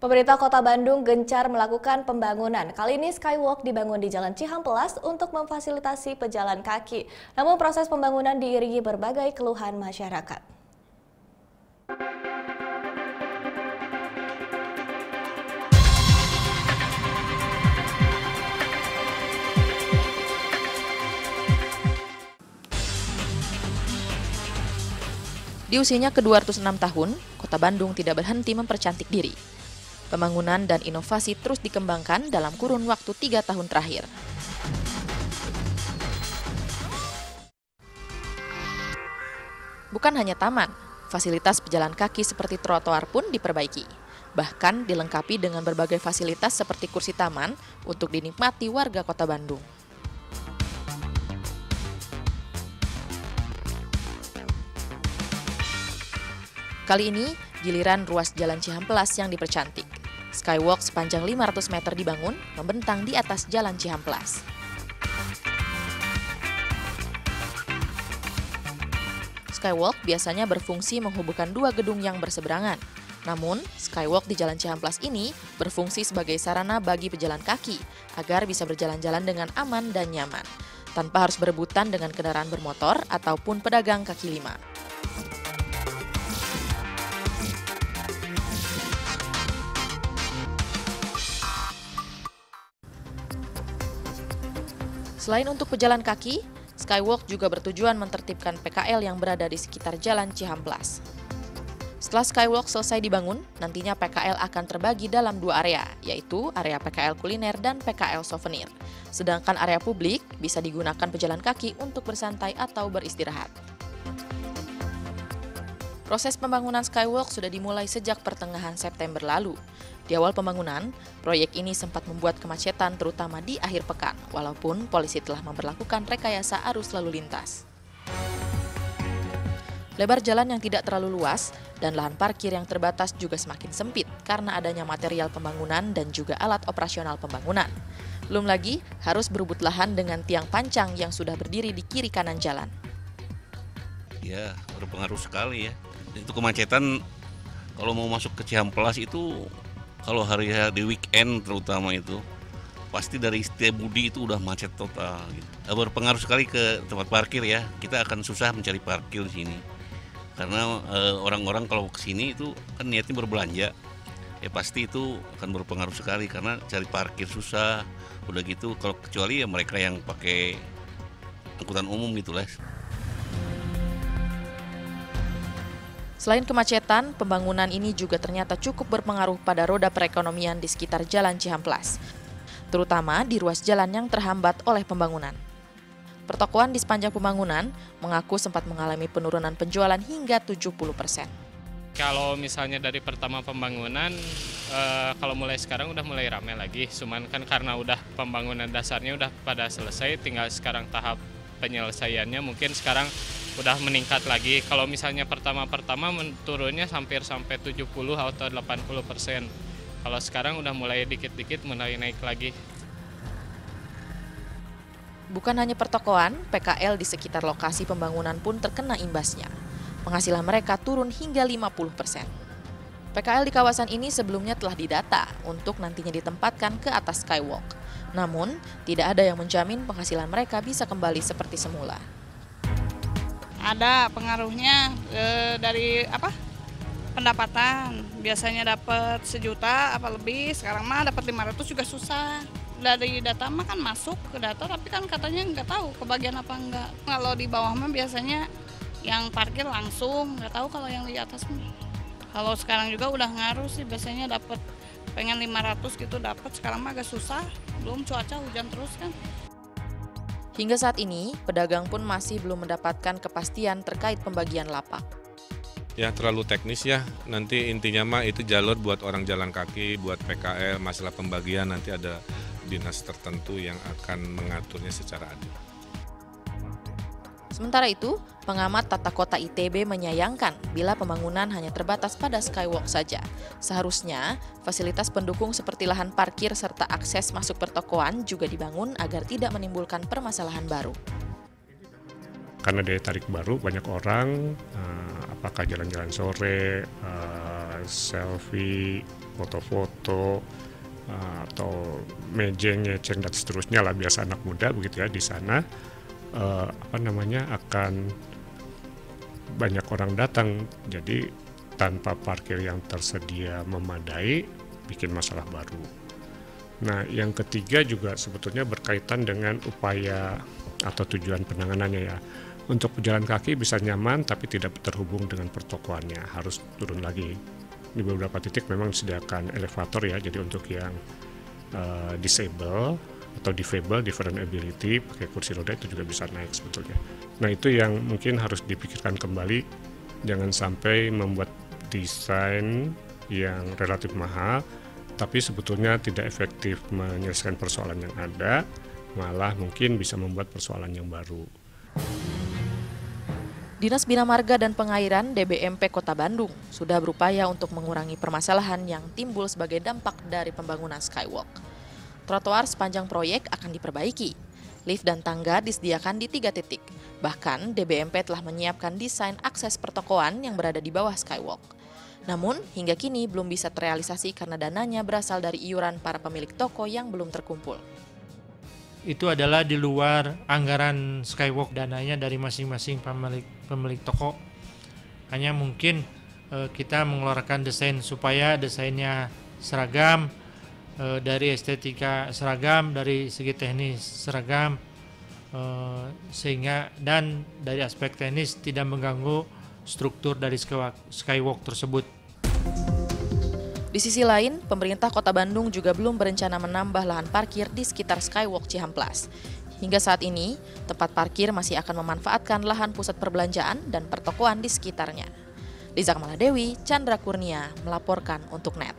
Pemerintah Kota Bandung gencar melakukan pembangunan. Kali ini Skywalk dibangun di Jalan Cihampelas untuk memfasilitasi pejalan kaki. Namun proses pembangunan diiringi berbagai keluhan masyarakat. Di usianya ke-206 tahun, Kota Bandung tidak berhenti mempercantik diri. Pembangunan dan inovasi terus dikembangkan dalam kurun waktu 3 tahun terakhir. Bukan hanya taman, fasilitas pejalan kaki seperti trotoar pun diperbaiki. Bahkan dilengkapi dengan berbagai fasilitas seperti kursi taman untuk dinikmati warga Kota Bandung. Kali ini, giliran ruas Jalan Cihampelas yang dipercantik. Skywalk sepanjang 500 meter dibangun, membentang di atas Jalan Cihampelas. Skywalk biasanya berfungsi menghubungkan dua gedung yang berseberangan. Namun, Skywalk di Jalan Cihampelas ini berfungsi sebagai sarana bagi pejalan kaki agar bisa berjalan-jalan dengan aman dan nyaman, tanpa harus berebutan dengan kendaraan bermotor ataupun pedagang kaki lima. Selain untuk pejalan kaki, Skywalk juga bertujuan menertibkan PKL yang berada di sekitar Jalan Cihampelas. Setelah Skywalk selesai dibangun, nantinya PKL akan terbagi dalam dua area, yaitu area PKL kuliner dan PKL souvenir. Sedangkan area publik bisa digunakan pejalan kaki untuk bersantai atau beristirahat. Proses pembangunan Skywalk sudah dimulai sejak pertengahan September lalu. Di awal pembangunan, proyek ini sempat membuat kemacetan terutama di akhir pekan, walaupun polisi telah memberlakukan rekayasa arus lalu lintas. Lebar jalan yang tidak terlalu luas dan lahan parkir yang terbatas juga semakin sempit karena adanya material pembangunan dan juga alat operasional pembangunan. Belum lagi harus berebut lahan dengan tiang pancang yang sudah berdiri di kiri kanan jalan. Ya, berpengaruh sekali ya. Itu kemacetan kalau mau masuk ke Cihampelas itu kalau hari di weekend terutama itu pasti dari Setiabudi itu udah macet total gitu. Berpengaruh sekali ke tempat parkir ya. Kita akan susah mencari parkir di sini. Karena orang-orang kalau ke sini itu kan niatnya berbelanja. Ya pasti itu akan berpengaruh sekali karena cari parkir susah. Udah gitu kalau kecuali ya mereka yang pakai angkutan umum gitu lah. Selain kemacetan, pembangunan ini juga ternyata cukup berpengaruh pada roda perekonomian di sekitar Jalan Cihampelas, terutama di ruas jalan yang terhambat oleh pembangunan. Pertokoan di sepanjang pembangunan mengaku sempat mengalami penurunan penjualan hingga 70%. Kalau misalnya dari pertama pembangunan, kalau mulai sekarang udah mulai ramai lagi, cuman kan karena udah pembangunan dasarnya udah pada selesai, tinggal sekarang tahap penyelesaiannya mungkin sekarang udah meningkat lagi. Kalau misalnya pertama-pertama turunnya sampai 70 atau 80%. Kalau sekarang udah mulai dikit-dikit mulai naik lagi. Bukan hanya pertokoan, PKL di sekitar lokasi pembangunan pun terkena imbasnya. Penghasilan mereka turun hingga 50%. PKL di kawasan ini sebelumnya telah didata untuk nantinya ditempatkan ke atas Skywalk. Namun, tidak ada yang menjamin penghasilan mereka bisa kembali seperti semula. Ada pengaruhnya dari pendapatan. Biasanya dapat 1 juta apa lebih, sekarang mah dapat 500 juga susah. Dari data mah kan masuk ke data, tapi kan katanya nggak tahu kebagian apa enggak. Kalau di bawah mah biasanya yang parkir langsung, nggak tahu kalau yang di atas mah. Kalau sekarang juga udah ngaruh sih, biasanya dapat pengen 500 gitu dapat, sekarang mah agak susah. Belum cuaca hujan terus kan. Hingga saat ini, pedagang pun masih belum mendapatkan kepastian terkait pembagian lapak. Ya terlalu teknis ya, nanti intinya mah itu jalur buat orang jalan kaki, buat PKL, masalah pembagian nanti ada dinas tertentu yang akan mengaturnya secara adil. Sementara itu, pengamat tata kota ITB menyayangkan bila pembangunan hanya terbatas pada Skywalk saja. Seharusnya, fasilitas pendukung seperti lahan parkir serta akses masuk pertokoan juga dibangun agar tidak menimbulkan permasalahan baru. Karena daya tarik baru, banyak orang, apakah jalan-jalan sore, selfie, foto-foto atau mejeng, ngeceng dan seterusnya lah, biasa anak muda begitu ya di sana akan banyak orang datang, jadi tanpa parkir yang tersedia memadai bikin masalah baru. Nah, yang ketiga juga sebetulnya berkaitan dengan upaya atau tujuan penanganannya ya. Untuk pejalan kaki bisa nyaman tapi tidak terhubung dengan pertokoannya, harus turun lagi. Di beberapa titik memang disediakan elevator ya, jadi untuk yang disable atau difabel, different ability, pakai kursi roda itu juga bisa naik sebetulnya. Nah, itu yang mungkin harus dipikirkan kembali, jangan sampai membuat desain yang relatif mahal tapi sebetulnya tidak efektif menyelesaikan persoalan yang ada, malah mungkin bisa membuat persoalan yang baru. Dinas Bina Marga dan Pengairan DBMP Kota Bandung sudah berupaya untuk mengurangi permasalahan yang timbul sebagai dampak dari pembangunan Skywalk. Trotoar sepanjang proyek akan diperbaiki. Lift dan tangga disediakan di 3 titik. Bahkan DBMP telah menyiapkan desain akses pertokoan yang berada di bawah Skywalk. Namun, hingga kini belum bisa terrealisasi karena dananya berasal dari iuran para pemilik toko yang belum terkumpul. Itu adalah di luar anggaran Skywalk, dananya dari masing-masing pemilik toko. Hanya mungkin kita mengeluarkan desain supaya desainnya seragam, dari estetika seragam, dari segi teknis seragam, sehingga dan dari aspek teknis tidak mengganggu struktur dari Skywalk tersebut. Di sisi lain, pemerintah Kota Bandung juga belum berencana menambah lahan parkir di sekitar Skywalk Cihamplas. Hingga saat ini, tempat parkir masih akan memanfaatkan lahan pusat perbelanjaan dan pertokoan di sekitarnya. Liza Kamaladewi, Chandra Kurnia melaporkan untuk NET.